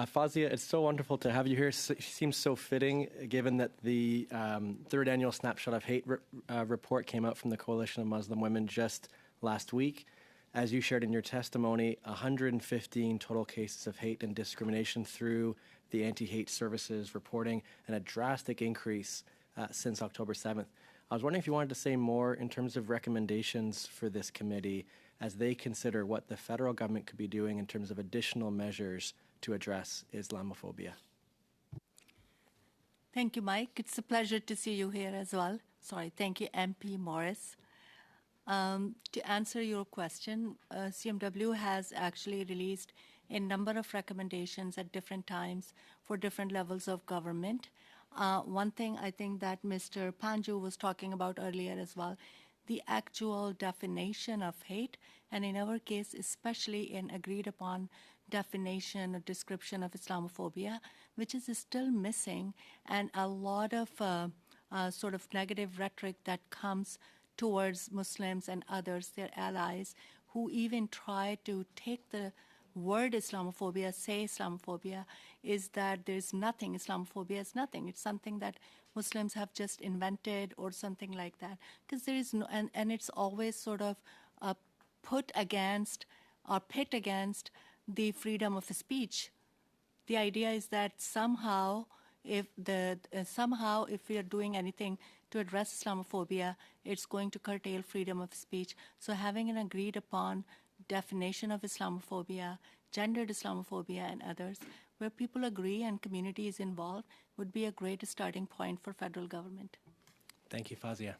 Fauzia, it's so wonderful to have you here. It seems so fitting, given that the third annual Snapshot of Hate report came out from the Coalition of Muslim Women just last week. As you shared in your testimony, 115 total cases of hate and discrimination through the anti-hate services reporting, and a drastic increase since October 7th. I was wondering if you wanted to say more in terms of recommendations for this committee as they consider what the federal government could be doing in terms of additional measures to address Islamophobia. Thank you, Mike. It's a pleasure to see you here as well. Sorry, thank you, MP Morris. To answer your question, CMW has actually released a number of recommendations at different times for different levels of government. One thing I think that Mr. Panju was talking about earlier as well, the actual definition of hate, and in our case, especially an agreed upon definition or description of Islamophobia, which is still missing, and a lot of sort of negative rhetoric that comes towards Muslims and others, their allies, who even try to take the word Islamophobia, say Islamophobia, is that there's nothing. Islamophobia is nothing. It's something that Muslims have just invented or something like that. Because there is no, and it's always sort of put against or pit against the freedom of speech. The idea is that somehow, if we are doing anything to address Islamophobia, it's going to curtail freedom of speech. So having an agreed upon definition of Islamophobia, gendered Islamophobia, and others, where people agree and community is involved, would be a great starting point for federal government. Thank you, Fauzia.